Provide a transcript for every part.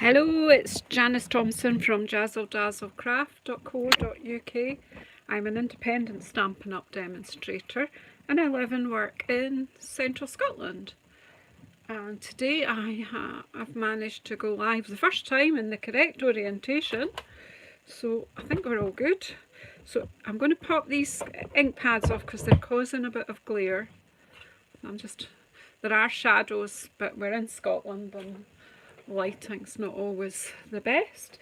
Hello, it's Janice Thompson from JazzleDazzleCraft.co.uk. I'm an independent Stampin' Up demonstrator and I live and work in central Scotland. And today I've managed to go live the first time in the correct orientation, so I think we're all good. So I'm going to pop these ink pads off because they're causing a bit of glare. There are shadows, but we're in Scotland and lighting's not always the best.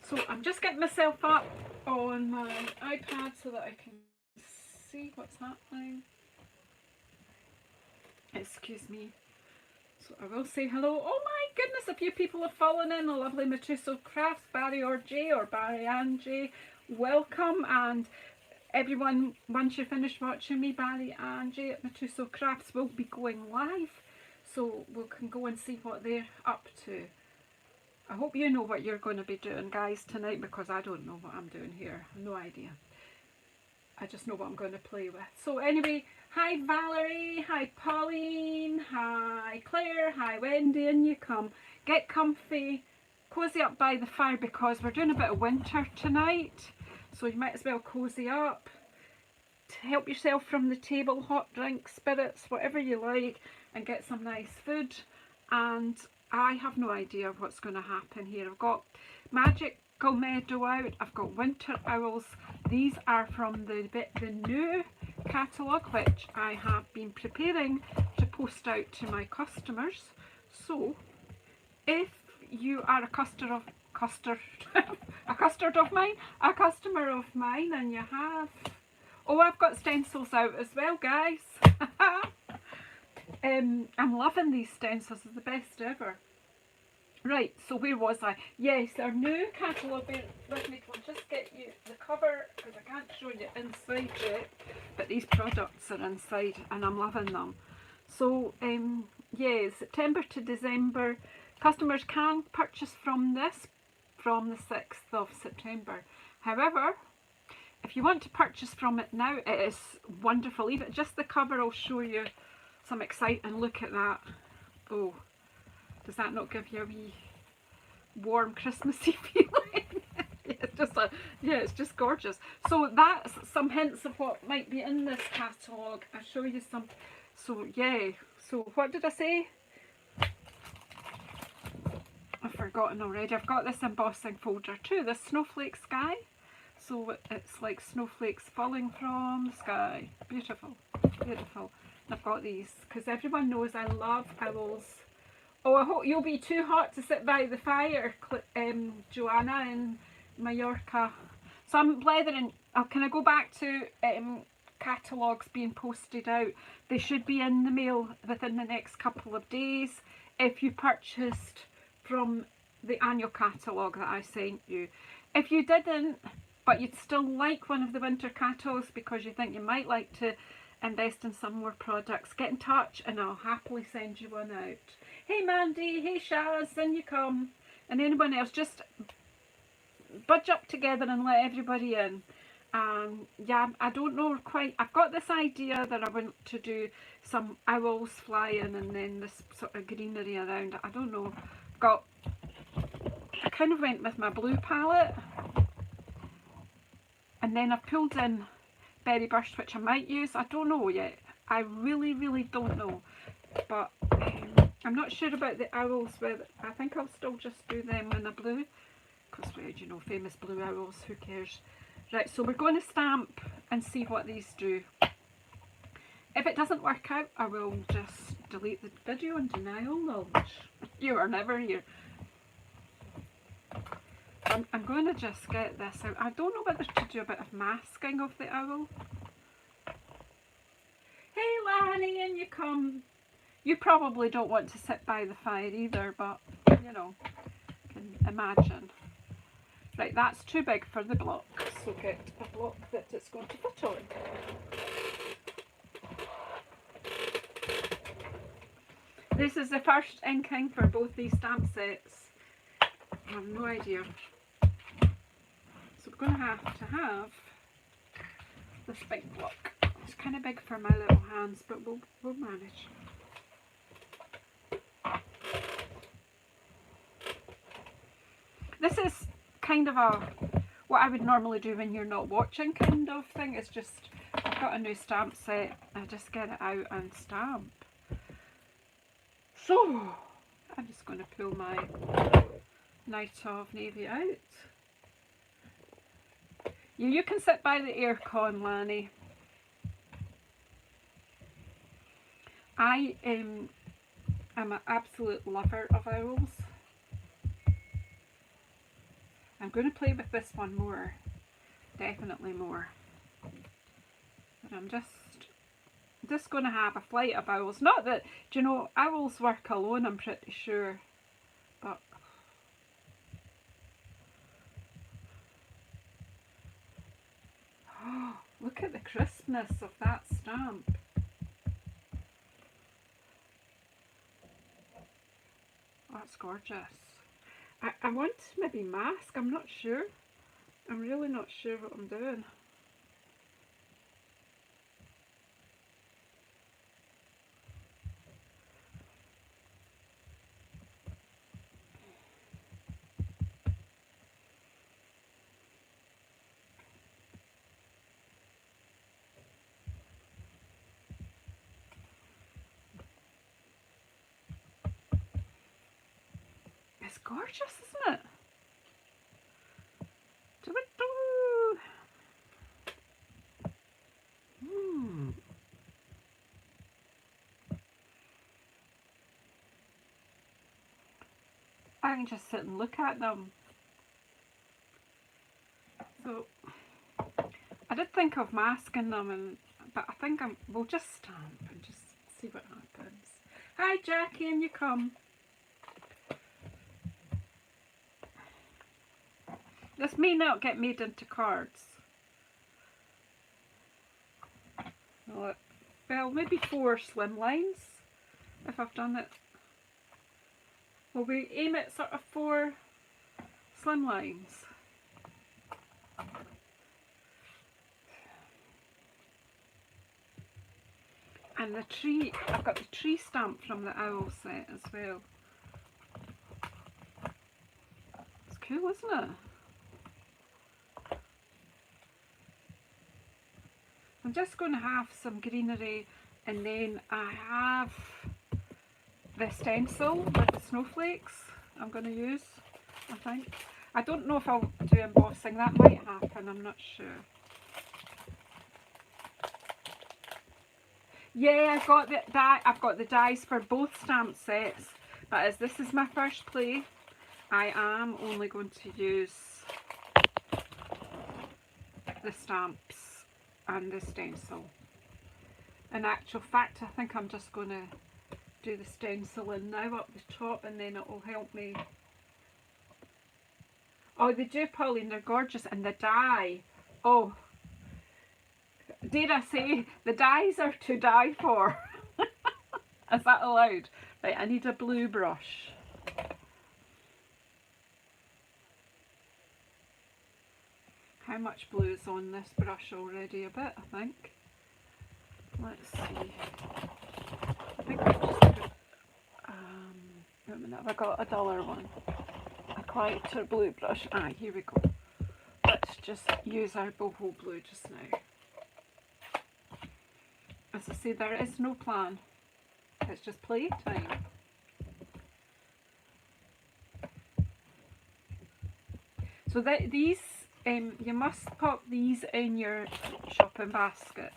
So I'm just getting myself up on my iPad so that I can see what's happening. Excuse me. So I will say hello. Oh my goodness, a few people have fallen in. A lovely Meadow Crafts, Barry or J or Barry and J. Welcome, and everyone, once you're finished watching me, Barry and J at Meadow Crafts will be going live. So we can go and see what they're up to. I hope you know what you're going to be doing, guys, tonight, because I don't know what I'm doing here. No idea. I just know what I'm going to play with. So anyway, hi Valerie, hi Pauline, hi Claire, hi Wendy, and you come. Get comfy, cozy up by the fire because we're doing a bit of winter tonight. So you might as well cozy up. To help yourself from the table, hot drinks, spirits, whatever you like, and get some nice food. And I have no idea what's going to happen here. I've got Magical Meadow out, I've got Winter Owls. These are from the new catalogue, which I have been preparing to post out to my customers. So if you are a customer of mine and you have, oh, I've got stencils out as well, guys. I'm loving these stencils, they're the best ever. Right, so where was I? Yes, our new catalogue. Let me just get you the cover because I can't show you inside yet, but these products are inside and I'm loving them. So yeah, September to December, customers can purchase from this from the 6th of September. However, if you want to purchase from it now, it is wonderful. Even just the cover, I'll show you some exciting. Look at that. Oh, does that not give you a wee warm Christmassy feeling? It's just gorgeous. So that's some hints of what might be in this catalogue. I'll show you some. So yeah, so what did I say? I've forgotten already. I've got this embossing folder too, this snowflake sky. So it's like snowflakes falling from the sky. Beautiful, beautiful. And I've got these because everyone knows I love owls. Oh, I hope you'll be too hot to sit by the fire, Joanna in Mallorca. So I'm blethering. Oh, can I go back to catalogues being posted out? They should be in the mail within the next couple of days if you purchased from the annual catalogue that I sent you. If you didn't, but you'd still like one of the winter catalogues because you think you might like to invest in some more products, get in touch and I'll happily send you one out. Hey Mandy, hey Shaz, in you come. And anyone else, just budge up together and let everybody in. Yeah, I don't know quite, I've got this idea that I want to do some owls flying and then this sort of greenery around. I don't know, I kind of went with my blue palette. And then I've pulled in Berry Burst, which I might use. I don't know yet. I really don't know. But I'm not sure about the owls. I think I'll still just do them in a blue. Because, well, you know, famous blue owls, who cares? Right, so we're going to stamp and see what these do. If it doesn't work out, I will just delete the video and deny all knowledge. You are never here. I'm going to just get this out. I don't know whether to do a bit of masking of the owl. Hey Lanny, in you come. You probably don't want to sit by the fire either, but you know, can imagine. Right, that's too big for the block, so get a block that it's going to fit on. This is the first inking for both these stamp sets. I have no idea. So we're going to have this big block. It's kind of big for my little hands, but we'll manage. this is kind of a, what I would normally do when you're not watching kind of thing. It's just, I've got a new stamp set, I just get it out and stamp. So, I'm just going to pull my Night of Navy out. You can sit by the aircon, Lanny. I am an absolute lover of owls. I'm going to play with this one more, definitely more. But I'm just going to have a flight of owls. Not that, do you know, owls work alone, I'm pretty sure. But oh, look at the crispness of that stamp. That's gorgeous. I want to maybe mask, I'm not sure. I'm really not sure what I'm doing. It's gorgeous, isn't it? I can just sit and look at them. So I did think of masking them, but I think we'll just stamp and just see what happens. Hi Jackie, and you come. This may not get made into cards. Well, maybe 4 slim lines if I've done it. Will we aim at sort of 4 slim lines? And the tree, I've got the tree stamp from the owl set as well. It's cool, isn't it? I'm just going to have some greenery, and then I have the stencil with the snowflakes I'm going to use, I think. I don't know if I'll do embossing, that might happen, I'm not sure. Yeah, I've got the dies for both stamp sets, but as this is my first play, I am only going to use the stamps and the stencil. In actual fact, I think I'm just going to do the stencil in now up the top, and then it will help me. Oh, they do, Pauline, they're gorgeous, and the die, oh, dare I say, the dies are to die for. Is that allowed? Right, I need a blue brush. How much blue is on this brush already? A bit, I think. Let's see. I think I just put, wait a minute, have I got a duller one? A quieter blue brush. Ah, here we go. Let's just use our boho blue just now. As I say, there is no plan. It's just play time. So these, you must pop these in your shopping basket.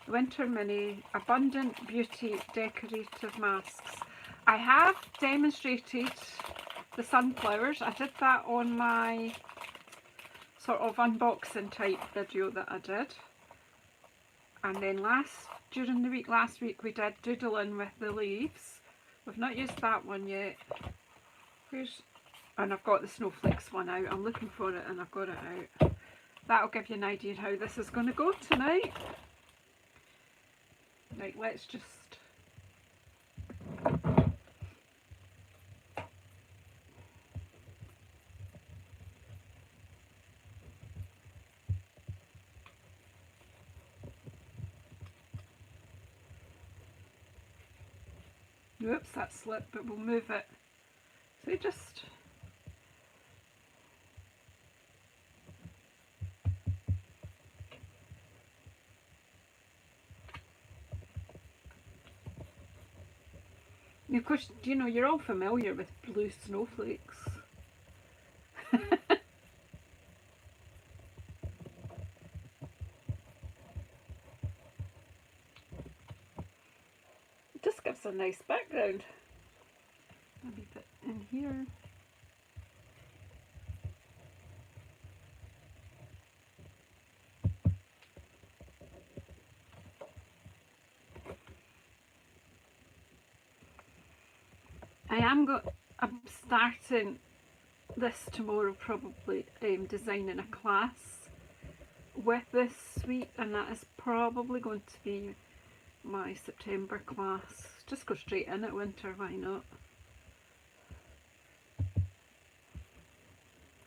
Winter Mini Abundant Beauty Decorative Masks. I have demonstrated the sunflowers. I did that on my sort of unboxing type video that I did. And then during the week last week we did doodling with the leaves. We've not used that one yet. And I've got the snowflakes one out. I'm looking for it and I've got it out. That'll give you an idea how this is going to go tonight. Right, let's just... Oops, that slipped, but we'll move it. So just... Of course, you know, you're all familiar with blue snowflakes. It just gives a nice background. Maybe put in here. I'm starting this tomorrow, probably designing a class with this suite, and that is probably going to be my September class. Just go straight in at winter, why not?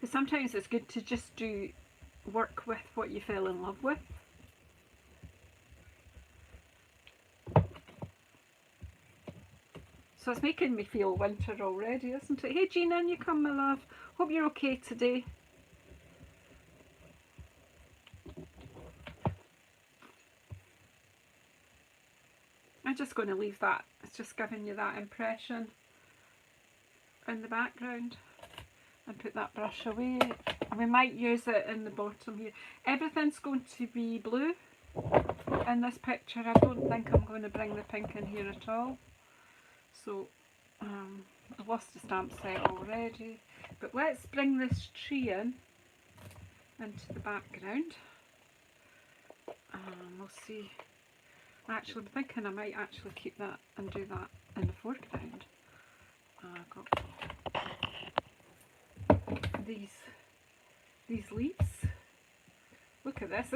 Because sometimes it's good to just do work with what you fell in love with. So it's making me feel winter already, isn't it? Hey Gina, in you come, my love. Hope you're okay today. I'm just going to leave that. It's just giving you that impression in the background. And put that brush away. And we might use it in the bottom here. Everything's going to be blue in this picture. I don't think I'm going to bring the pink in here at all. So I've lost the stamp set already. But let's bring this tree in into the background. We'll see. Actually, I'm thinking I might actually keep that and do that in the foreground. I've got these leaves. Look at this.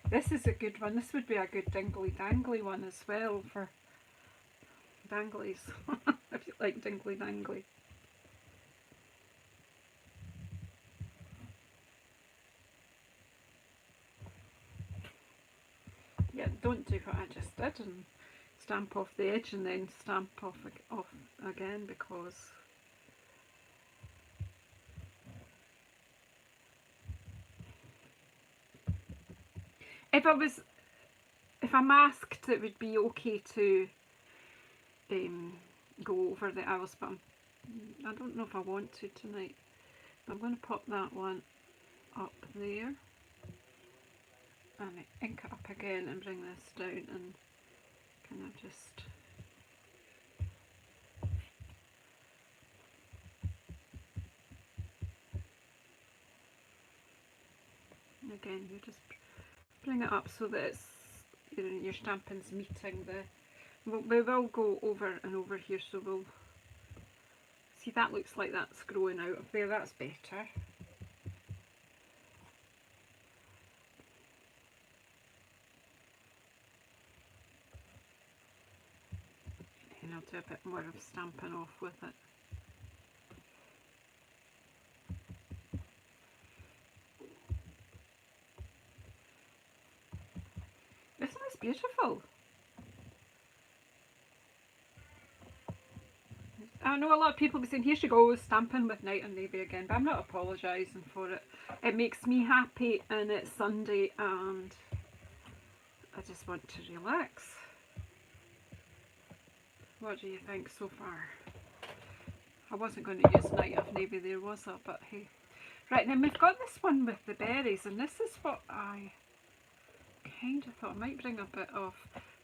This is a good one. This would be a good dingly dangly one as well for danglies. If you like dingly dangly. Yeah, don't do what I just did and stamp off the edge and then stamp off again, because if I masked, it would be okay to go over the owls, but I don't know if I want to tonight. I'm going to pop that one up there and ink it up again and bring this down and kind of just again, you just bring it up so that it's, you know, your stamping's meeting the. We will go over and over here, so we'll see. That looks like that's growing out of there. That's better. And I'll do a bit more of stamping off with it. Isn't this beautiful? I know a lot of people will be saying, here she goes, stamping with Night and Navy again, but I'm not apologising for it. It makes me happy, and it's Sunday and I just want to relax. What do you think so far? I wasn't going to use Night of Navy there, was I? But hey. Right, then we've got this one with the berries, and this is what I kind of thought I might bring a bit of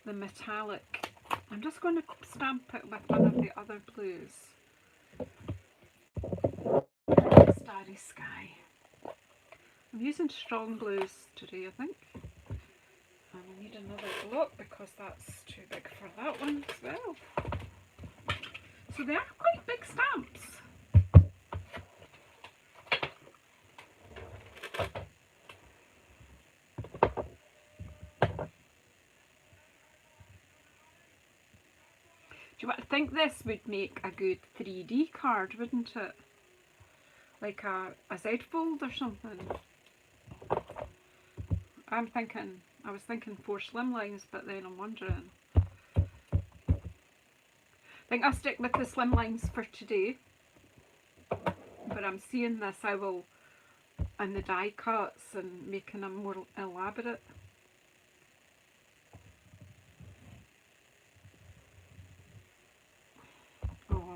the metallic. I'm just going to stamp it with one of the other blues. Starry Sky. I'm using strong blues today, I think. And I need another block because that's too big for that one as well. So they are quite big stamps. I think this would make a good 3D card, wouldn't it? Like a Z fold or something. I was thinking 4 slimlines, but then I'm wondering. I think I'll stick with the slimlines for today. But I'm seeing this, I will, and the die cuts and making them more elaborate.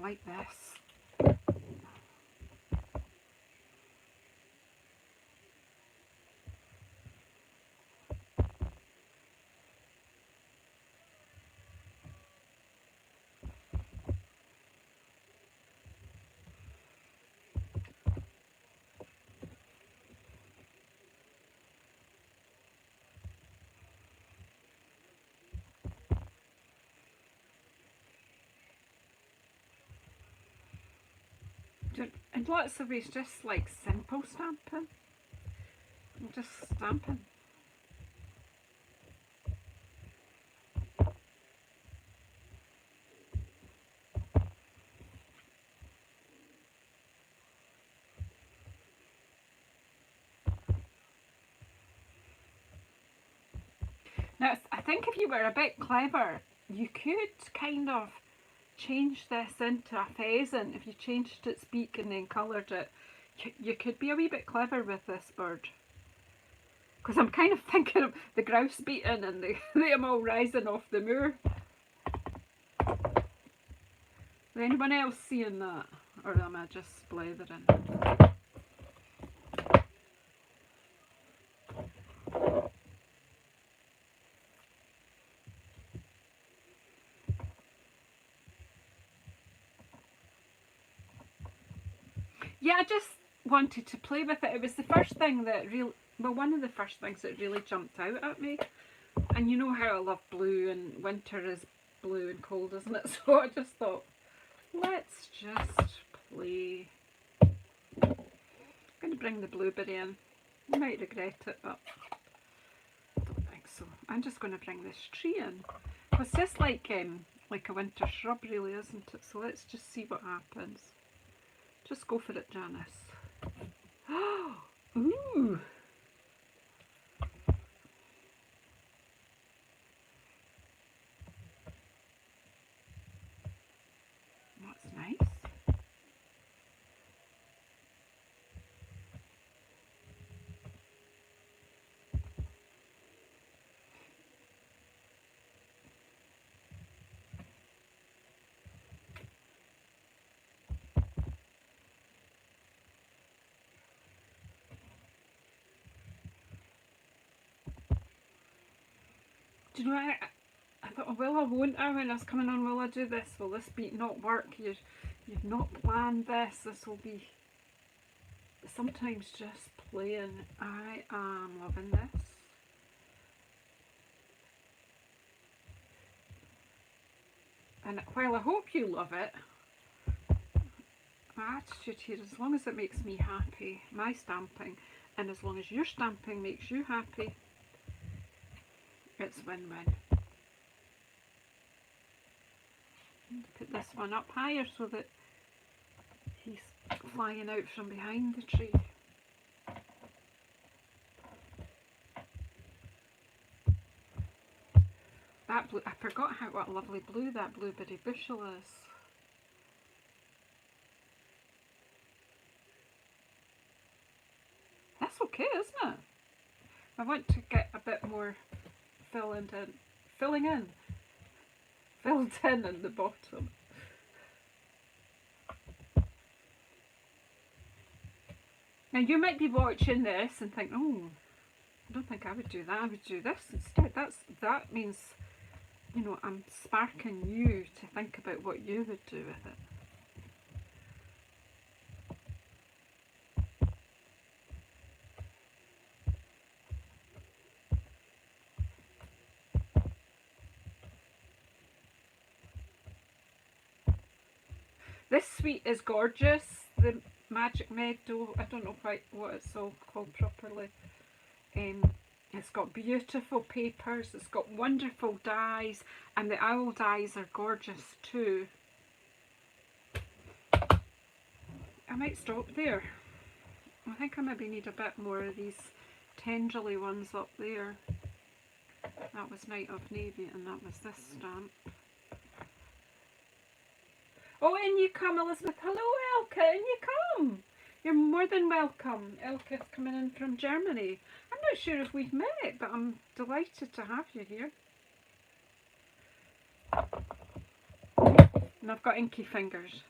like this. In lots of ways, just like simple stamping. I'm just stamping. Now, I think if you were a bit clever, you could kind of change this into a pheasant. If you changed its beak and then coloured it, you could be a wee bit clever with this bird. Because I'm kind of thinking of the grouse beating and them all rising off the moor. Is anyone else seeing that? Or am I just blethering? Yeah, I just wanted to play with it. It was the first thing that really, well, one of the first things that really jumped out at me. And you know how I love blue, and winter is blue and cold, isn't it? So I just thought, let's just play. I'm going to bring the blueberry in. You might regret it, but I don't think so. I'm just going to bring this tree in. It's just like a winter shrub, really, isn't it? So let's just see what happens. Just go for it, Janice. Ooh! That's nice. Do you know what? I thought, oh, well, I won't. When I was coming on, will I do this? Will this beat not work? You've not planned this. This will be sometimes just playing. I am loving this. And while I hope you love it, my attitude here, as long as it makes me happy, my stamping, and as long as your stamping makes you happy, it's win-win. Put this one up higher so that he's flying out from behind the tree. That blue, I forgot what a lovely blue that blueberry bushel is. That's okay, isn't it? I want to get a bit more filled in the bottom. Now you might be watching this and think, oh, I don't think I would do that. I would do this instead. That means, you know, I'm sparking you to think about what you would do with it. This suite is gorgeous. The Magic Meadow, I don't know quite what it's all called properly. It's got beautiful papers, it's got wonderful dies, and the owl dies are gorgeous too. I might stop there. I think I maybe need a bit more of these tendrily ones up there. That was Night of Navy, and that was this stamp. Oh, in you come, Elizabeth. Hello, Elke, in you come. You're more than welcome. Elke's coming in from Germany. I'm not sure if we've met, but I'm delighted to have you here. And I've got inky fingers.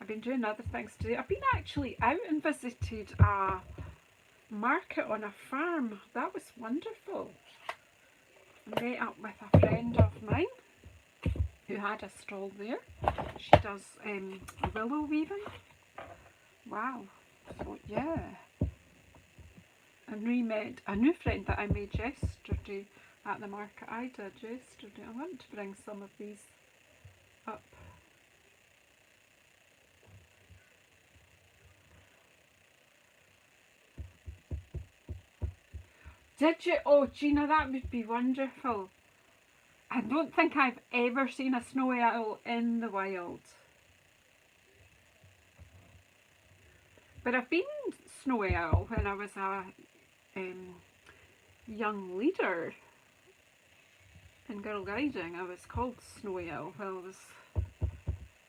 I've been doing other things today. I've been actually out and visited a market on a farm. That was wonderful. I met up with a friend of mine who had a stall there. She does willow weaving. Wow. So yeah. And we met a new friend that I made yesterday at the market I did yesterday. I want to bring some of these up. Did you? Oh, Gina, that would be wonderful. I don't think I've ever seen a snowy owl in the wild. But I've been snowy owl when I was a young leader in girl guiding. I was called snowy owl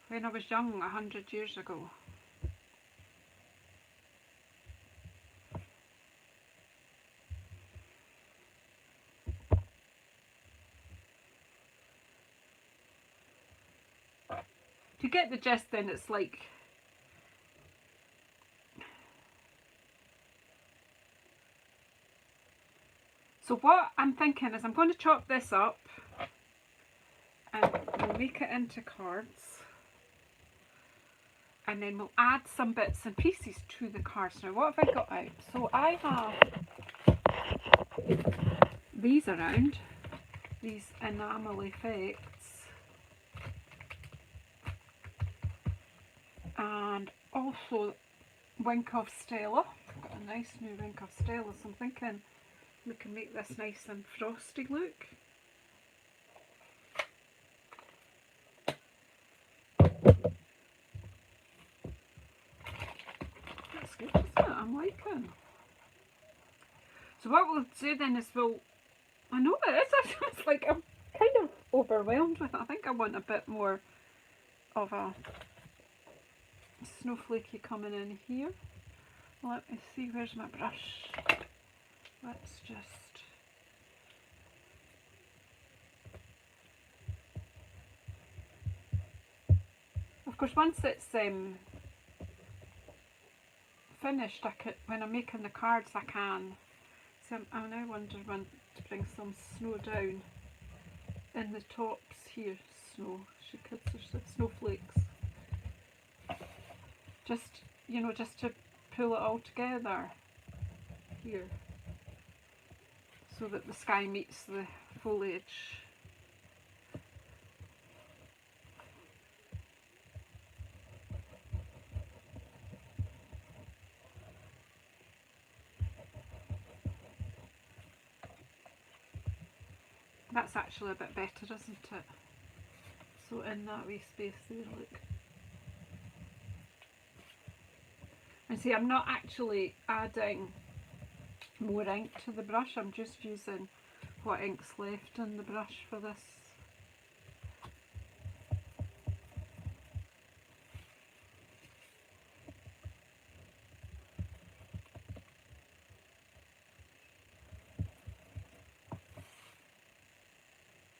when I was young 100 years ago. To get the gist, then it's like so what I'm thinking is I'm going to chop this up and we'll make it into cards, and then we'll add some bits and pieces to the cards. Now what have I got out? So I have these around, these enamel effects, and also Wink of Stella. I've got a nice new Wink of Stella, so I'm thinking we can make this nice and frosty look. That's good, isn't it? I'm liking. So what we'll do then is I know it is, it's like I'm kind of overwhelmed with it. I think I want a bit more of a snowflakey coming in here. Let me see, where's my brush? Let's just of course once it's finished, when I'm making the cards I can. So I now wonder when to bring some snow down in the tops here. Snow, she could snowflakes. Just, you know, just to pull it all together here, so that the sky meets the foliage. That's actually a bit better, isn't it? So in that wee space there, look. And see, I'm not actually adding more ink to the brush, I'm just using what ink's left in the brush for this.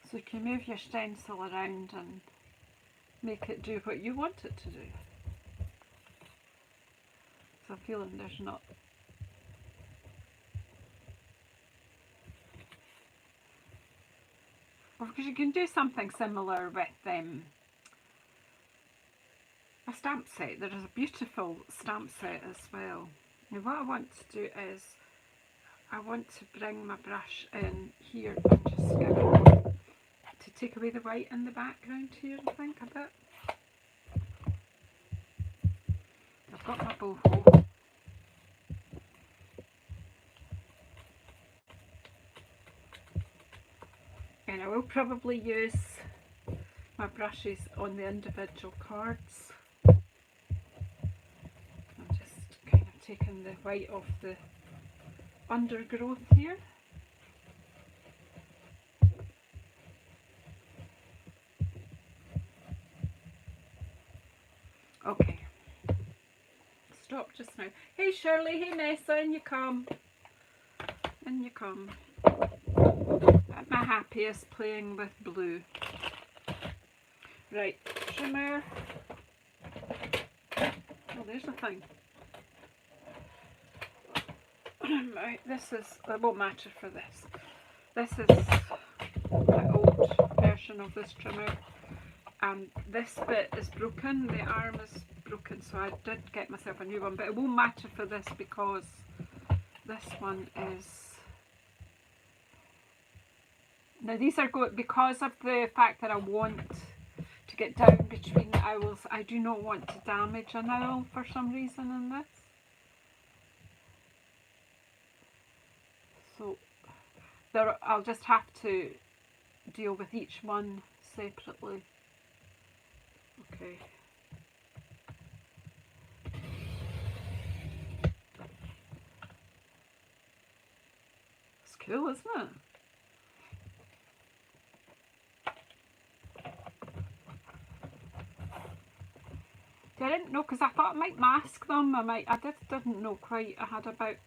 So you can move your stencil around and make it do what you want it to do. So I'm feeling there's not because you can do something similar with a stamp set. There is a beautiful stamp set as well. Now what I want to do is I want to bring my brush in here and just get to take away the white in the background here, I think, a bit. I've got my boho. And I will probably use my brushes on the individual cards. I'm just kind of taking the white off the undergrowth here. Okay, stop just now. Hey Shirley, hey Nessa, in you come. In you come. At my happiest playing with blue. Right, trimmer. there's the thing. Right, this is, it won't matter for this. This is the old version of this trimmer, and this bit is broken, the arm is broken, so I did get myself a new one, but it won't matter for this because this one is... Now these are good because of the fact that I want to get down between the owls. I do not want to damage an owl for some reason in this. So there, I'll just have to deal with each one separately. Okay. It's cool, isn't it? I didn't know, because I thought I might mask them. I didn't know quite. I had about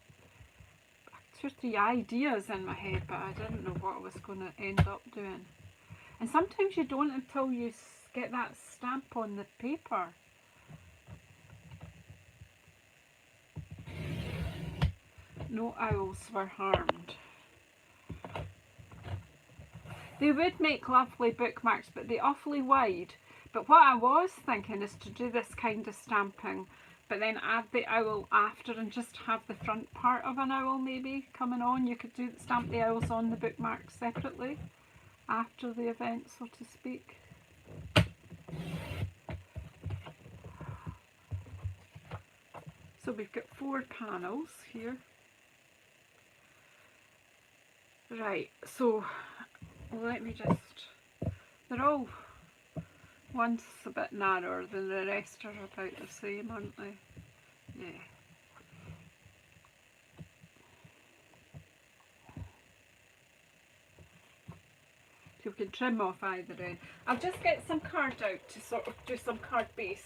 2 or 3 ideas in my head, but I didn't know what I was going to end up doing. And sometimes you don't until you get that stamp on the paper. No owls were harmed. They would make lovely bookmarks, but they're awfully wide. But what I was thinking is to do this kind of stamping, but then add the owl after and just have the front part of an owl maybe coming on. You could stamp the owls on the bookmarks separately after the event, so to speak. So we've got 4 panels here. Right, so let me just, they're all, one's a bit narrower than the rest are about the same, aren't they? Yeah. So we can trim off either end. I'll just get some card out to sort of do some card bases.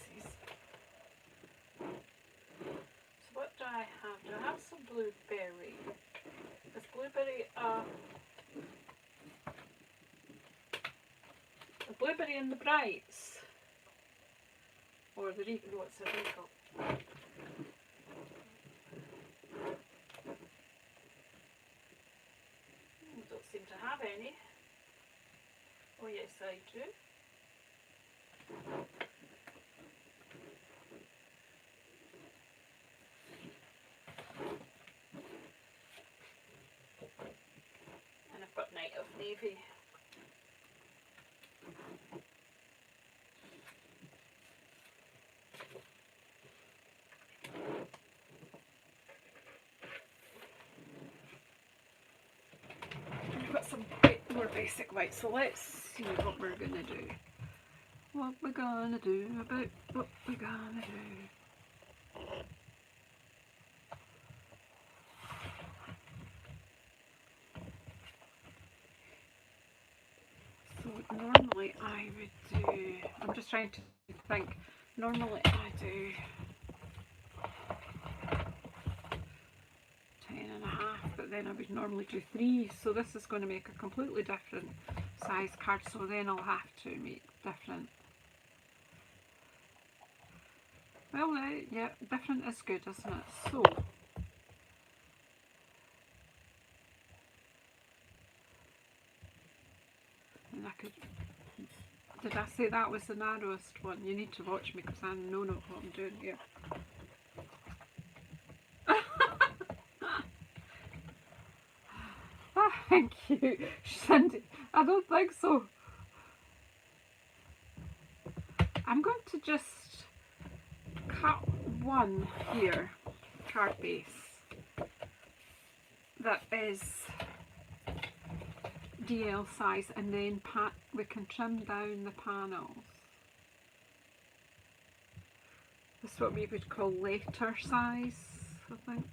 So what do I have? Do I have some blueberry? Is blueberry the blueberry in the brights? Or the regal, what's the regal? I don't seem to have any. Oh yes, I do. And I've got Night of Navy. I've got some more basic white, so let's see what we're going to do. What we're going to do about what we're going to do. So normally I would do, I'm just trying to think, normally I do 10.5, but then I would normally do 3, so this is going to make a completely different size card, so then I'll have to make different. Well, yeah, different is good, isn't it? So, and I could, did I say that was the narrowest one? You need to watch me because I know what I'm doing here. Thank you, Cindy. I don't think so. I'm going to just cut one here, card base, that is DL size, and then we can trim down the panels. This is what we would call letter size, I think.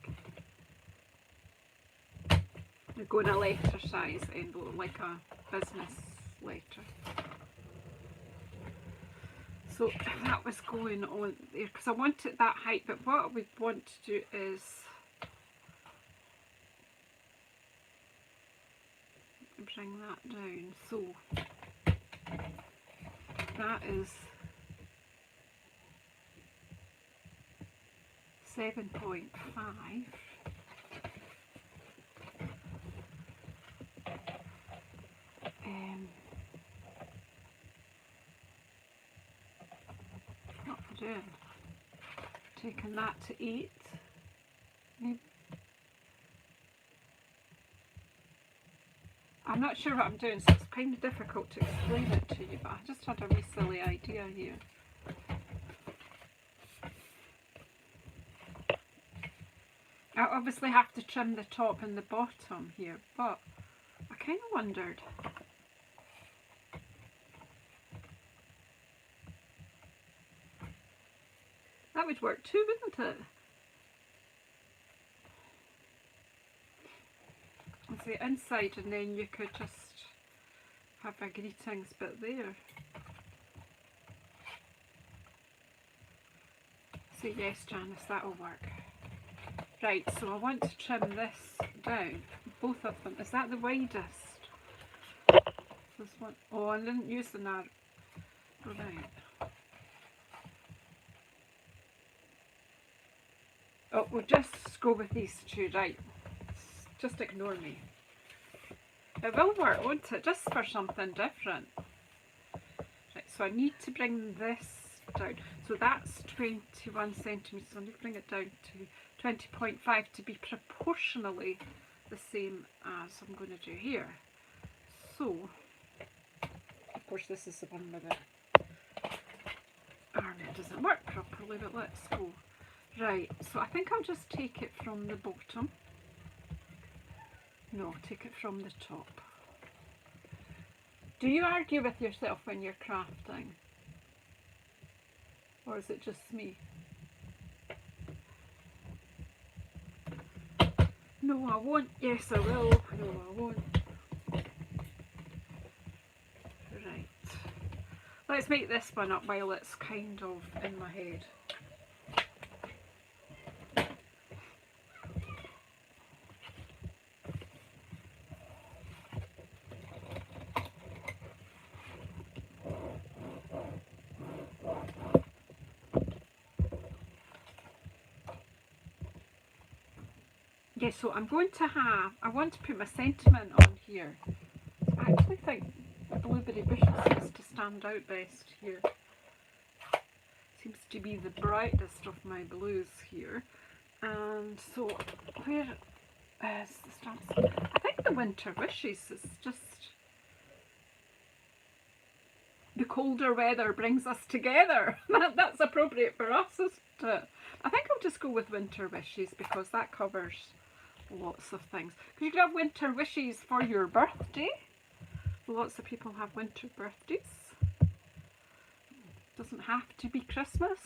We're going a letter size envelope, like a business letter. So that was going on there because I want it that height, but what I would want to do is bring that down. So that is 7.5. What we're doing? Taking that to 8. Maybe. I'm not sure what I'm doing, so it's kind of difficult to explain it to you, but I just had a wee silly idea here. I obviously have to trim the top and the bottom here, but I kind of wondered. That would work too, wouldn't it? It's the inside, and then you could just have a greetings bit there. So yes, Janice, that'll work. Right, so I want to trim this down, both of them. Is that the widest? This one. Oh, I didn't use the narrow. Right. Oh, we'll just go with these two, right? Just ignore me. It will work, won't it? Just for something different. Right, so I need to bring this down. So that's 21 centimetres. I need to bring it down to 20.5 to be proportionally the same as I'm going to do here. So, of course, this is the one with the arm. It doesn't work properly, but let's go. Right, so I think I'll just take it from the bottom. No, take it from the top. Do you argue with yourself when you're crafting? Or is it just me? No, I won't. Yes, I will. No, I won't. Right. Let's make this one up while it's kind of in my head. Yeah, so I'm going to have, I want to put my sentiment on here. I actually think blueberry bushes seems to stand out best here. Seems to be the brightest of my blues here. And so, where is the stamps? I think the winter wishes is just, the colder weather brings us together. That's appropriate for us, isn't it? I think I'll just go with winter wishes because that covers lots of things. Because you could have winter wishes for your birthday. Lots of people have winter birthdays. Doesn't have to be Christmas.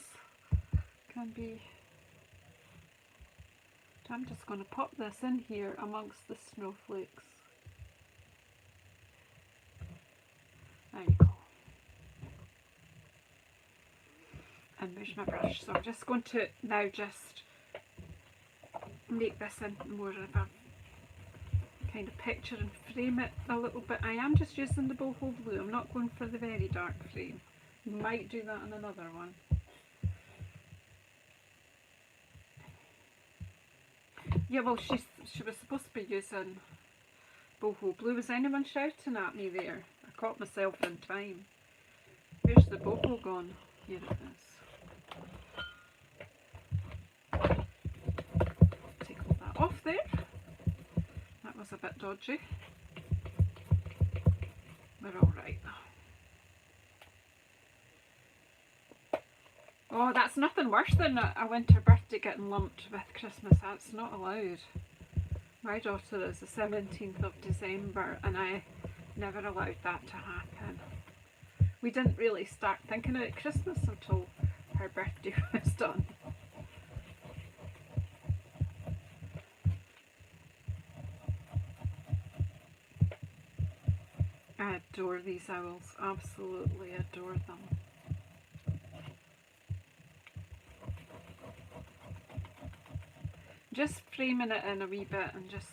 Can be. I'm just going to pop this in here amongst the snowflakes. There you go. And there's my brush. So I'm just going to now just make this into more of a kind of picture and frame it a little bit. I am just using the boho blue. I'm not going for the very dark frame. Might do that in another one. Yeah, well, she was supposed to be using boho blue. Was anyone shouting at me there? I caught myself in time. Where's the boho gone? Here it is. Take all that off there. That was a bit dodgy. We're all right now. Oh, that's nothing worse than a winter birthday getting lumped with Christmas. That's not allowed. My daughter is the 17th of December and I never allowed that to happen. We didn't really start thinking about Christmas until her birthday was done. I adore these owls, absolutely adore them. Just framing it in a wee bit and just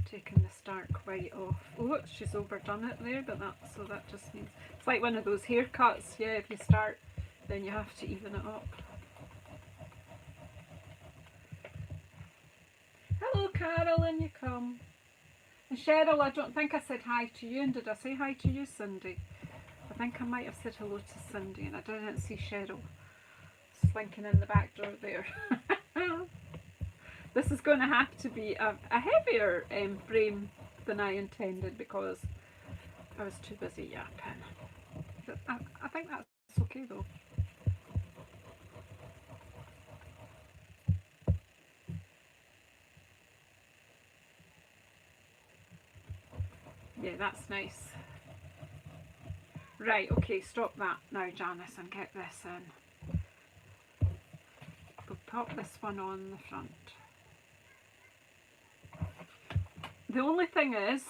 taking the stark white off. Oh look, she's overdone it there, but so that just means, it's like one of those haircuts, yeah, if you start then you have to even it up. Carolyn, you come. And Cheryl, I don't think I said hi to you. And did I say hi to you, Cindy? I think I might have said hello to Cindy and I didn't see Cheryl slinking in the back door there. This is going to have to be a heavier frame than I intended because I was too busy yapping. But I think that's okay though. Yeah, that's nice. Right, okay, stop that now, Janice, and get this in. We'll pop this one on the front. The only thing is,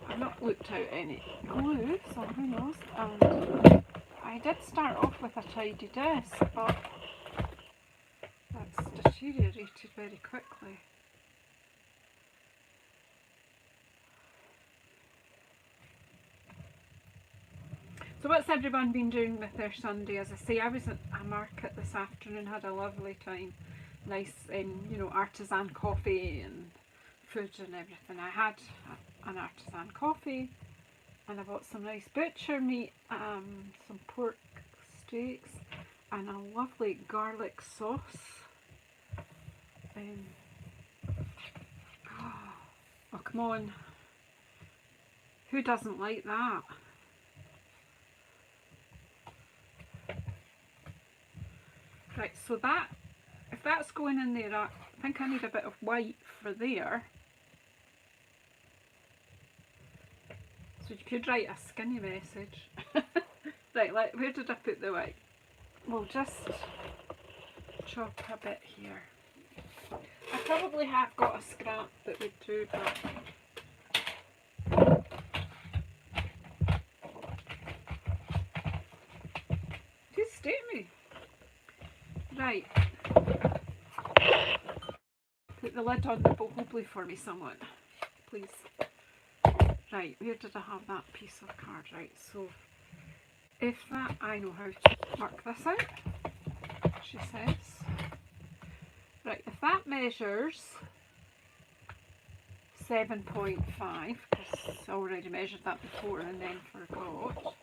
I've not looked out any glue, so who knows. And I did start off with a tidy desk, but that's deteriorated very quickly. So what's everyone been doing with their Sunday? As I say, I was at a market this afternoon, had a lovely time. Nice, you know, artisan coffee and food and everything. I had an artisan coffee and I bought some nice butcher meat, some pork steaks and a lovely garlic sauce. Oh, come on. Who doesn't like that? Right, so that, if that's going in there, I think I need a bit of white for there. So you could write a skinny message. Right, where did I put the white? We'll just chop a bit here. I probably have got a scrap that would do, but just stay me. Right. Put the lid on the bowl for me someone, please. Right, where did I have that piece of card? Right, so if that, I know how to work this out, she says. Right, if that measures 7.5, because I already measured that before and then forgot,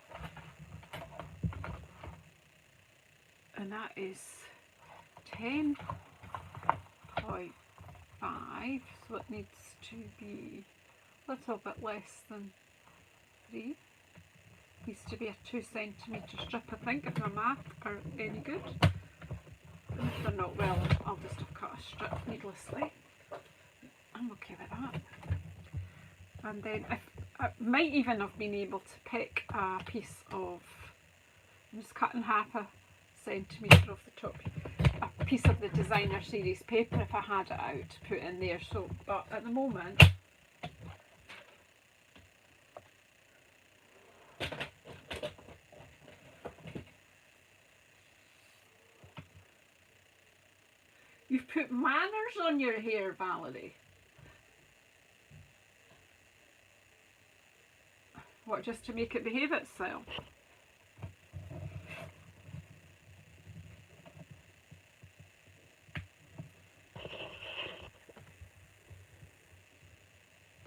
and that is 10.5, so it needs to be a little bit less than 3. Needs to be a 2 centimetre strip, I think, if my math are any good. And if they're not, well, I'll just have cut a strip needlessly. I'm okay with that. And then I might even have been able to pick a piece of, I'm just cutting half a centimetre off the top, a piece of the designer series paper if I had it out to put in there. So, but at the moment, you've put manners on your hair, Valerie. What, just to make it behave itself?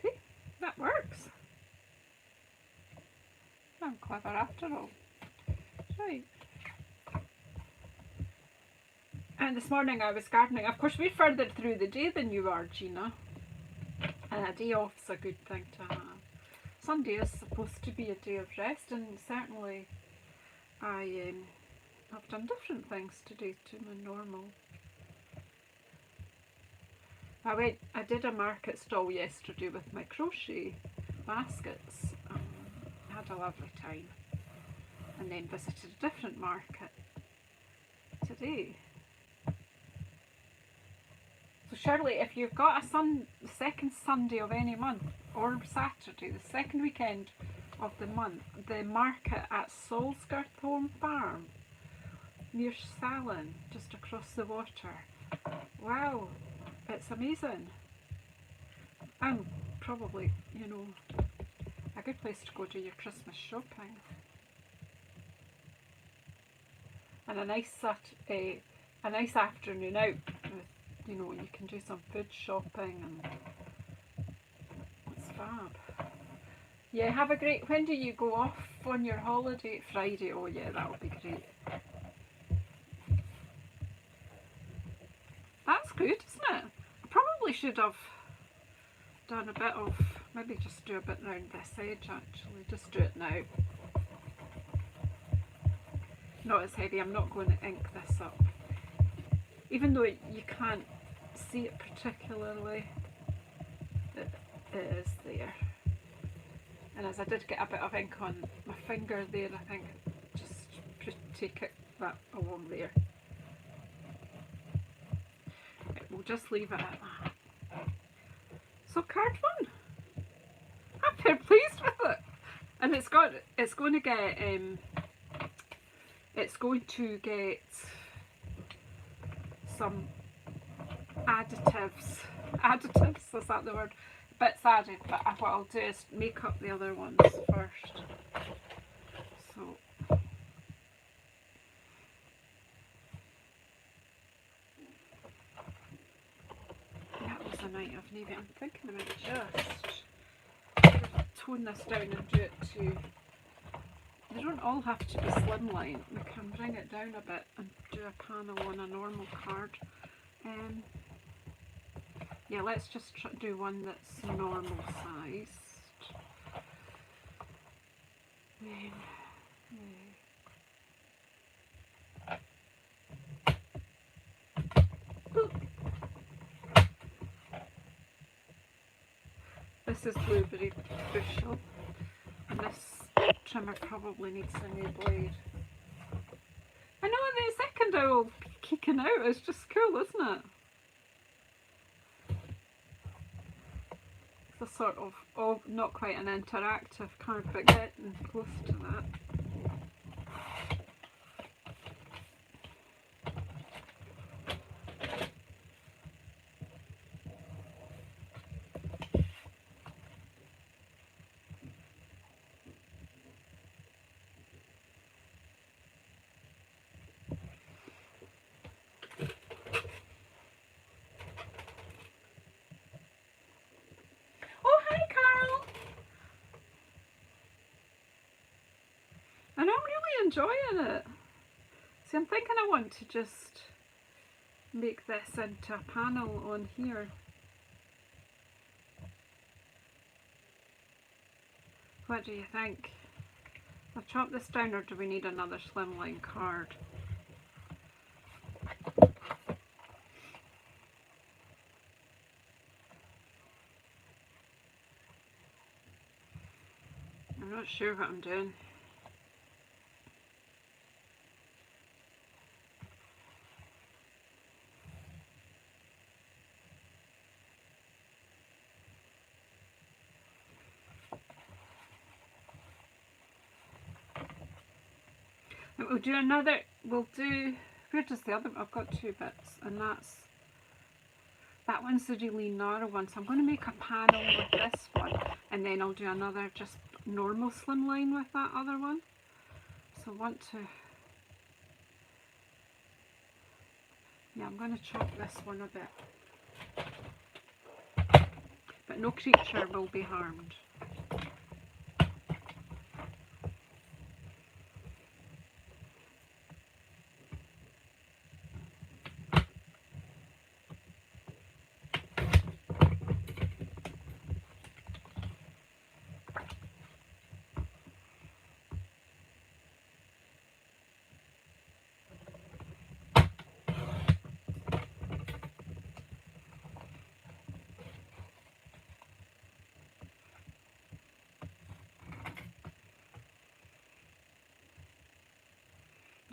See, that works. I'm clever after all. Right. And this morning I was gardening. Of course, we're further through the day than you are, Gina. And a day off's a good thing to have. Sunday is supposed to be a day of rest, and certainly I have done different things today to my normal. I did a market stall yesterday with my crochet baskets. Had a lovely time, and then visited a different market today. So Shirley, if you've got the second Sunday of any month, or Saturday, the second weekend of the month, the market at Solskirthorne Farm near Salon, just across the water. Wow, it's amazing. And probably, you know, a good place to go do your Christmas shopping. And a nice afternoon out with, you know, you can do some food shopping and it's fab. Yeah, have a great, when do you go off on your holiday? Friday, oh yeah, that'll be great. That's good, isn't it? I probably should have done a bit of, maybe just do a bit round this edge actually, just do it now. Not as heavy, I'm not going to ink this up. Even though you can't see it particularly, it is there. And as I did get a bit of ink on my finger there, I think just take it that along there. Right, we'll just leave it at that. So card 1. I'm very pleased with it. And it's going to get some additives, is that the word? Bits added, but what I'll do is make up the other ones first. So that was a night of navy. I'm thinking about just tone this down and do it to, they don't all have to be slimline, we can bring it down a bit and do a panel on a normal card. Yeah, let's just do one that's normal sized. Then, this is blueberry bushel, and this trimmer probably needs a new blade. I know the second owl kicking out is just cool, isn't it? It's a sort of, oh, not quite an interactive card, but getting close to that. And I'm really enjoying it. See, I'm thinking I want to just make this into a panel on here. What do you think? I'll chop this down, or do we need another slimline card? I'm not sure what I'm doing. We'll do another, we'll do, where does the other, I've got 2 bits, and that one's the really narrow one, so I'm going to make a panel with this one, and then I'll do another just normal slimline with that other one. So I want to, yeah, I'm going to chop this one a bit, but no creature will be harmed.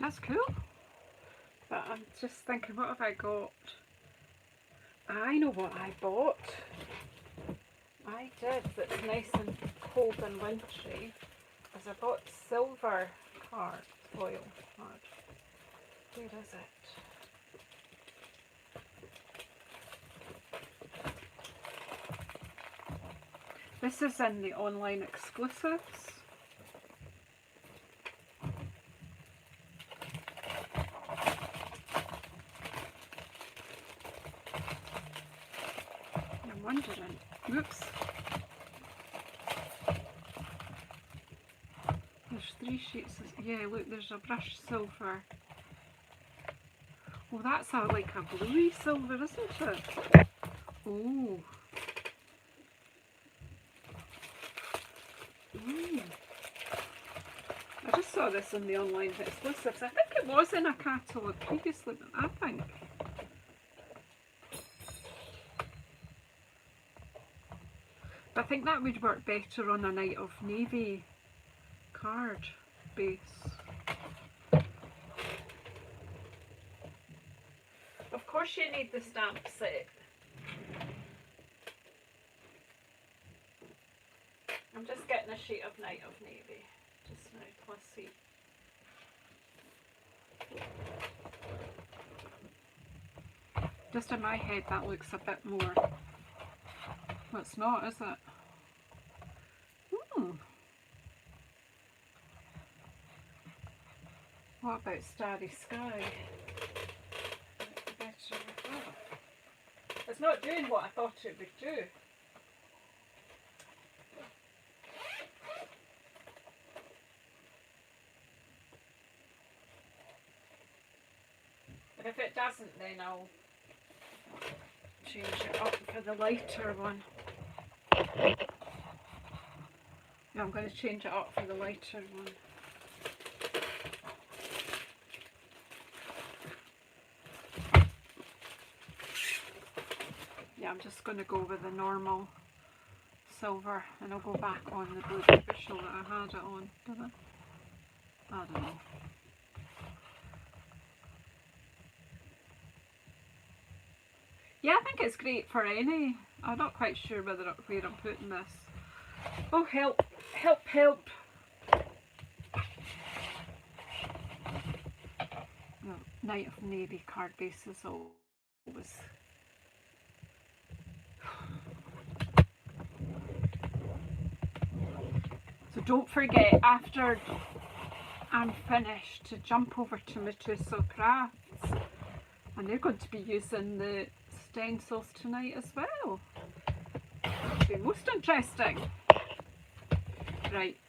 That's cool. But I'm just thinking, what have I got? I know what I bought. I did, that's nice and cold and wintry, is I bought silver card, foil card. Where is it? This is in the online exclusives. wondering. Whoops. There's 3 sheets of, yeah, look, there's a brushed silver. Oh, that's like a bluey silver, isn't it? Oh. I just saw this in the online exclusives. I think it was in a catalogue previously, but I think. But I think that would work better on a Night of Navy card base. Of course you need the stamp set. I'm just getting a sheet of Night of Navy just now. Let's see. Just in my head that looks a bit more. Well, it's not, is it? What about Starry Sky? It's not doing what I thought it would do. But if it doesn't, then I'll change it up for the lighter one. Yeah, I'm going to change it up for the lighter one. Yeah, I'm just going to go with the normal silver, and I'll go back on the blue bushel that I had it on. Did I? I don't know. Yeah, I think it's great for any. I'm not quite sure where I'm putting this. Oh, help, help, help. Well, Night of Navy card base is always. So don't forget, after I'm finished, to jump over to Meadow Crafts, and they're going to be using the stencils tonight as well. That'll be most interesting. Right,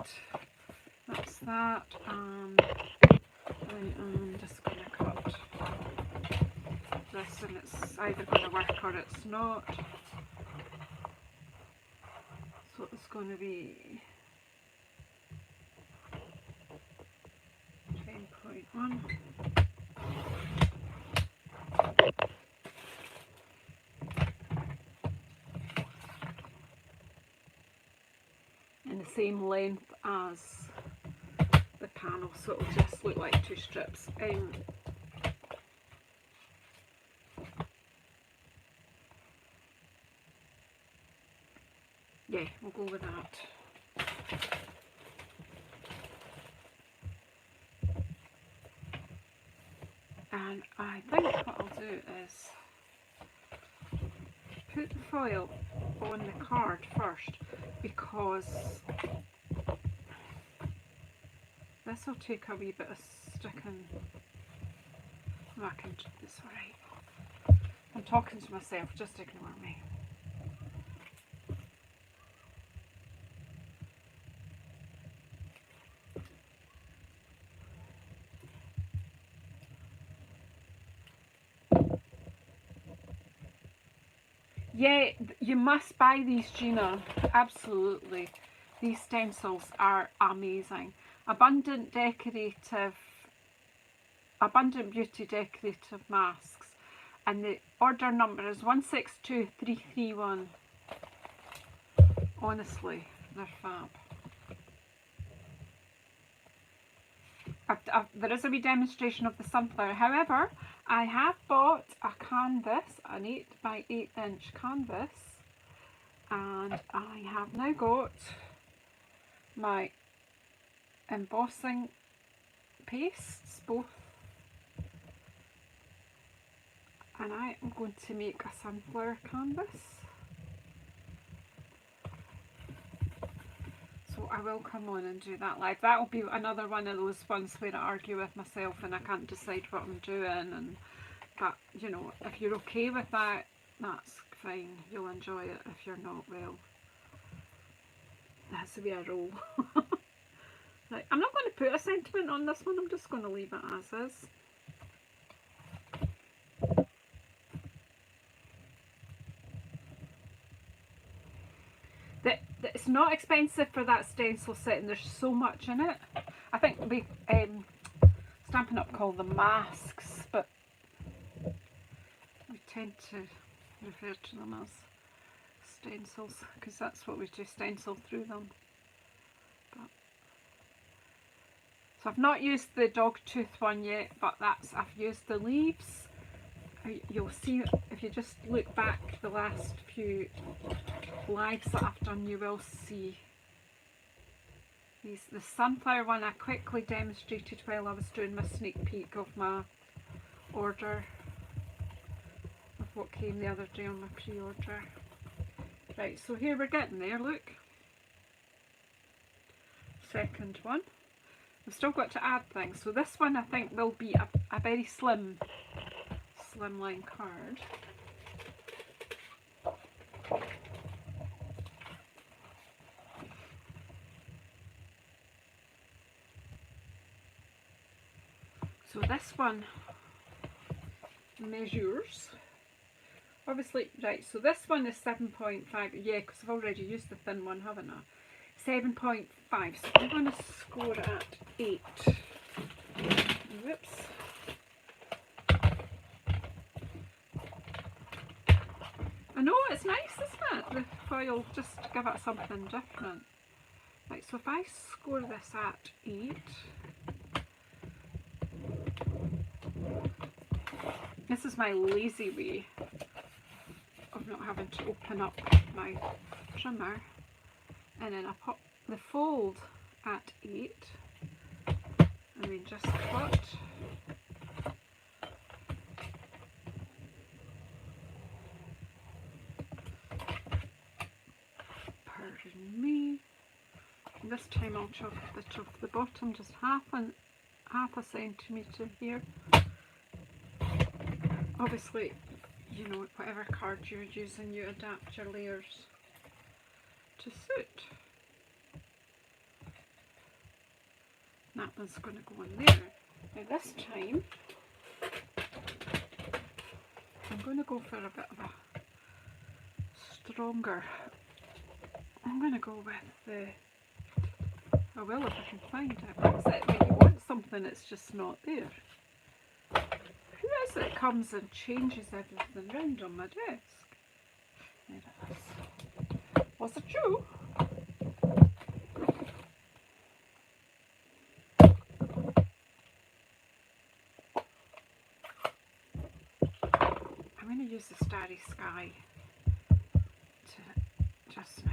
that's that, and I'm just going to cut this, and it's either going to work or it's not. So it's going to be 10.1. And the same length as the panel, so it'll just look like 2 strips. Yeah, we'll go with that. And I think what I'll do is put the foil on the card first, because this will take a wee bit of sticking. No, I can, it's alright. I'm talking to myself, just ignore me. Yeah, you must buy these, Gina. Absolutely. These stencils are amazing. Abundant Beauty decorative masks. And the order number is 162331. Honestly, they're fab. There is a wee demonstration of the sunflower. However, I have bought a canvas, an 8 by 8 inch canvas, and I have now got my embossing pastes, both, and I am going to make a sunflower canvas. So I will come on and do that live. That will be another one of those ones where I argue with myself and I can't decide what I'm doing. But you know, if you're okay with that, that's fine. You'll enjoy it. If you're not, well, that's the way I roll. Right, I'm not going to put a sentiment on this one. I'm just going to leave it as is. It's not expensive for that stencil set, and there's so much in it. I think we Stampin' Up call them masks, but we tend to refer to them as stencils because that's what we do, stencil through them. But, so I've not used the dog tooth one yet, but I've used the leaves. You'll see if you just look back the last few lives that I've done, you will see these. The sunflower one I quickly demonstrated while I was doing my sneak peek of my order of what came the other day on my pre-order. Right, so here we're getting there, look. Second one. I've still got to add things. So this one I think will be a very slimline card. So this one measures, obviously, right, so this one is 7.5, yeah, because I've already used the thin one, haven't I? 7.5, so I'm going to score it at 8. Whoops. I know, it's nice, isn't it? The foil, just to give it something different. Right, so if I score this at 8, this is my lazy way of not having to open up my trimmer, and then I pop the fold at 8 and then just cut. Pardon me. And this time I'll chop a bit off the bottom, just half a centimetre here. Obviously, you know, whatever card you're using, you adapt your layers to suit. That one's going to go in there. Now this time, I'm going to go for a bit of a stronger. I'm going to go with the, I will if I can find it. What is it when you want something it's just not there? Who is it comes and changes everything round on my desk? There it is. Was it you? I'm going to use the Starry Sky to just now.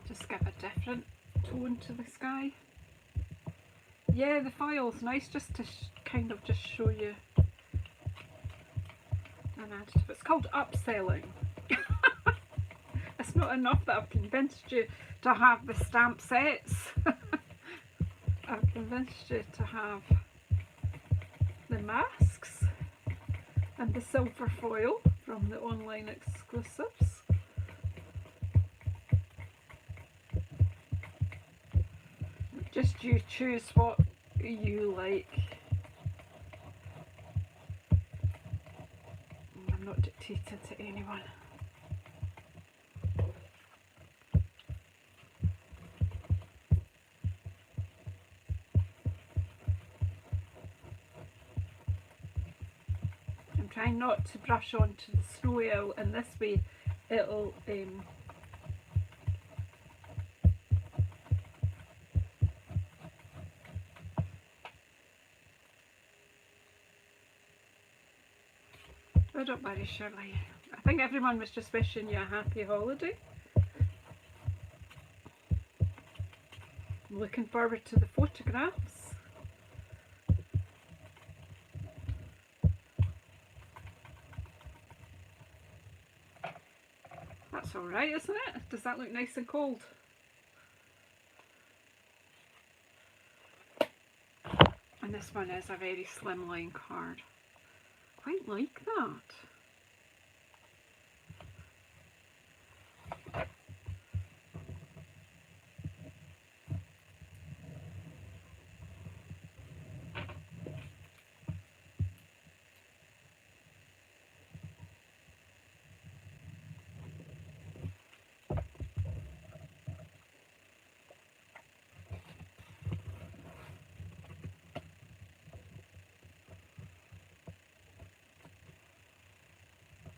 Just give a different tone to the sky. Yeah, the foil's nice just to kind of just show you an additive. It's called upselling. It's not enough that I've convinced you to have the stamp sets. I've convinced you to have the masks and the silver foil from the online exclusives. Just you choose what you like. I'm not dictated to anyone. I'm trying not to brush onto the snow owl, and this way it'll oh, don't worry, Shirley. I think everyone was just wishing you a happy holiday. I'm looking forward to the photographs. That's alright, isn't it? Does that look nice and cold? This one is a very slimline card. Quite like that.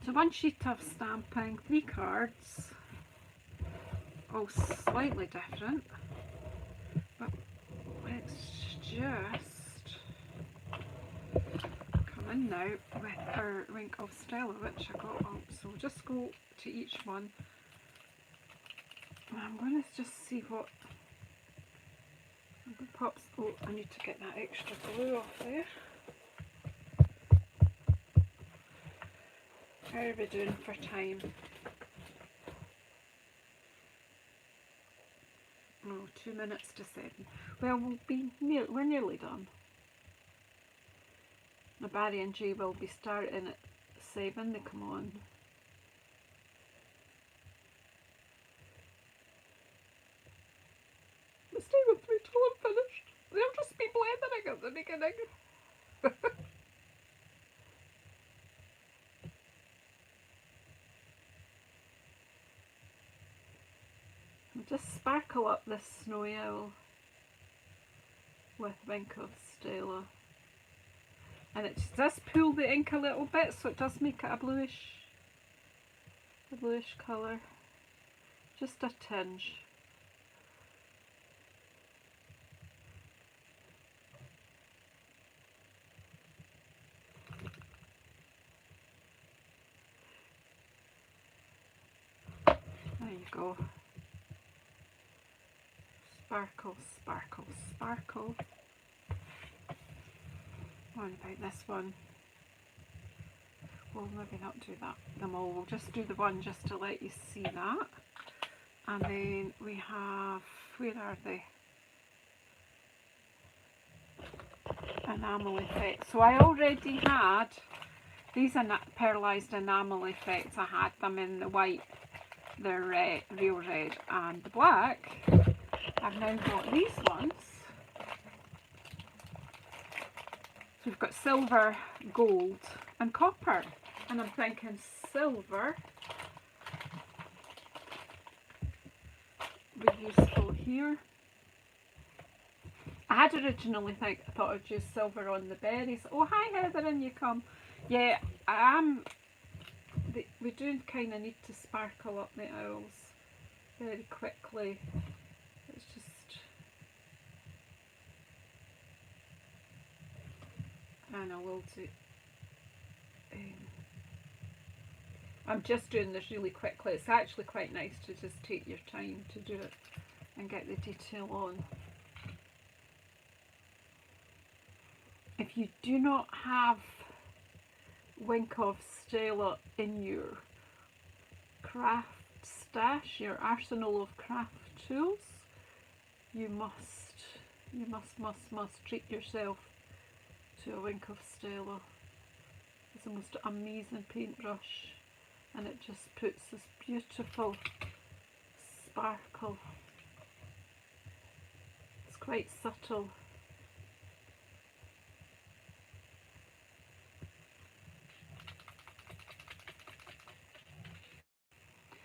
So one sheet of stamping, 3 cards, all slightly different, but let's just come in now with our Wink of Stella, which I got up. So we'll just go to each one. And I'm going to just see what pops. Oh, I need to get that extra glue off there. How are we doing for time? Oh, 2 minutes to 7. Well, we're nearly done. Now Barry and Jay will be starting at 7. They come on. But stay with me till I'm finished. They'll just be blending at the beginning. Just sparkle up this snowy owl with Wink of Stella, and it does pull the ink a little bit, so it does make it a bluish colour, just a tinge. There you go. Sparkle, sparkle, sparkle. What about this one? We'll maybe not do them all. We'll just do the one just to let you see that. And then we have, where are they? Enamel effects. So I already had these pearlised enamel effects. I had them in the white, the red, real red, and the black. I've now got these ones. So we've got silver, gold and copper, and I'm thinking silver would be useful here. I had originally thought I'd use silver on the berries. Oh, hi Heather, in you come. Yeah, I am. We do kind of need to sparkle up the owls very quickly. It's just, and I will do. I'm just doing this really quickly. It's actually quite nice to just take your time to do it and get the detail on. If you do not have Wink of Stella in your craft stash, your arsenal of craft tools, you must treat yourself to a Wink of Stella. It's the most amazing paintbrush, and it just puts this beautiful sparkle. It's quite subtle.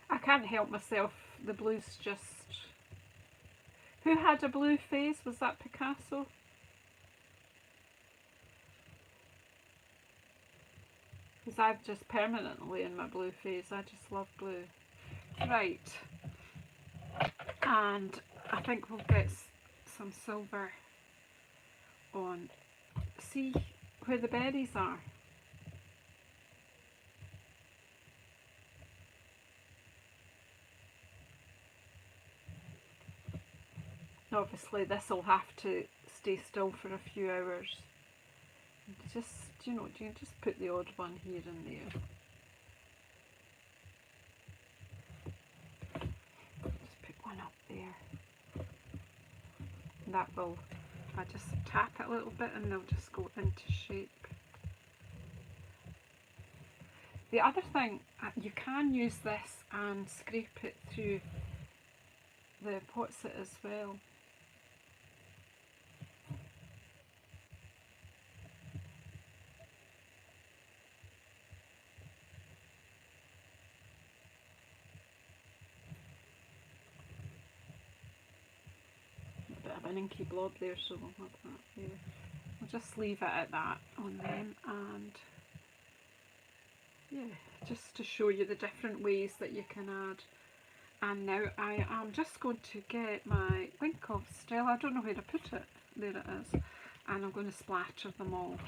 I can't help myself, the blue's just... Who had a blue phase? Was that Picasso? Because I've just permanently in my blue phase. I just love blue. Right. And I think we'll get some silver on. See where the berries are? Obviously this will have to stay still for a few hours. Just, you know, you just put the odd one here and there. Just put one up there. That will if I just tap it a little bit and they'll just go into shape. The other thing, you can use this and scrape it through the potset as well. A bit of an inky blob there, so we'll have that there. We'll just leave it at that on them, and yeah, just to show you the different ways that you can add. And now I am just going to get my Winkle still, I don't know where to put it, there it is, and I'm going to splatter them all.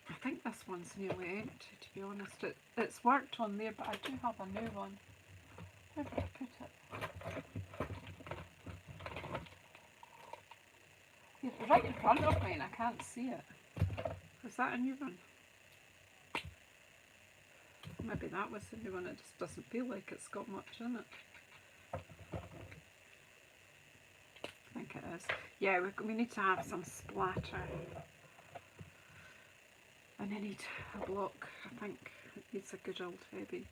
I think this one's nearly empty, to be honest. It's worked on there, but I do have a new one. Where did I put it? It's right in front of me and I can't see it. Is that a new one? Maybe that was the new one, it just doesn't feel like it's got much in it. I think it is. Yeah, we need to have some splatter. And I need a block, I think it needs a good old heavy.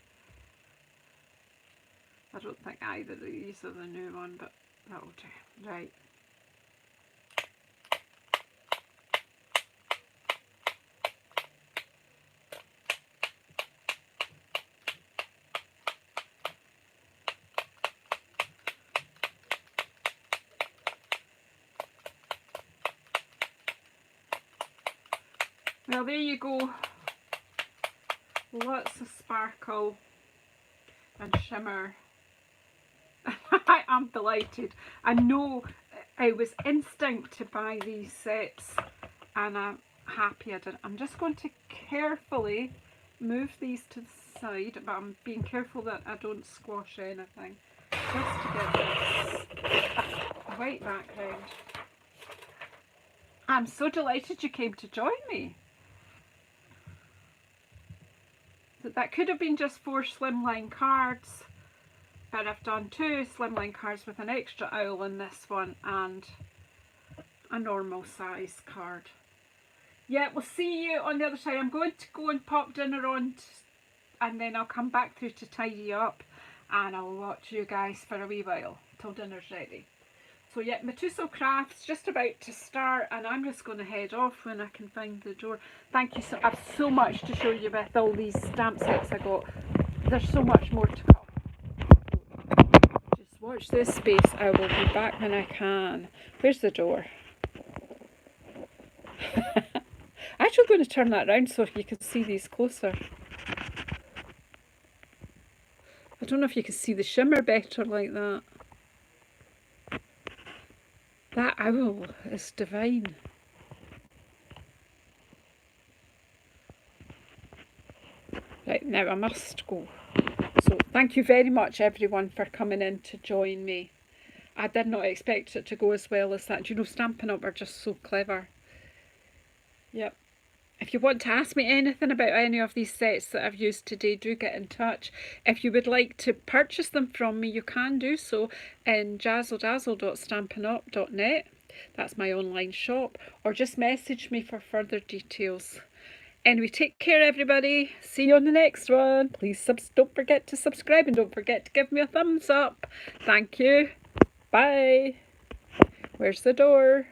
I don't think either of these are the new one, but that'll do. Right. Well, there you go. Lots of sparkle and shimmer. I am delighted. I know it was instinct to buy these sets and I'm happy I did. I'm just going to carefully move these to the side, but I'm being careful that I don't squash anything. Just to get this white background. I'm so delighted you came to join me. That could have been just 4 slimline cards, but I've done 2 slimline cards with an extra owl in this one and a normal size card. Yeah, we'll see you on the other side. I'm going to go and pop dinner on and then I'll come back through to tidy up and I'll watch you guys for a wee while till dinner's ready. So yeah, my JazzleDazzleCraft's just about to start and I'm just going to head off when I can find the door. Thank you I have so much to show you with all these stamp sets I got. There's so much more to come. Just watch this space. I will be back when I can. Where's the door? I'm actually going to turn that around so you can see these closer. I don't know if you can see the shimmer better like that. That owl is divine. Right, now I must go. So thank you very much everyone for coming in to join me. I did not expect it to go as well as that. You know, Stampin' Up are just so clever. Yep. If you want to ask me anything about any of these sets that I've used today, do get in touch. If you would like to purchase them from me, you can do so in JazzleDazzle.stampinup.net. That's my online shop. Or just message me for further details. Anyway, take care everybody. See you on the next one. Please don't forget to subscribe and don't forget to give me a thumbs up. Thank you. Bye. Where's the door?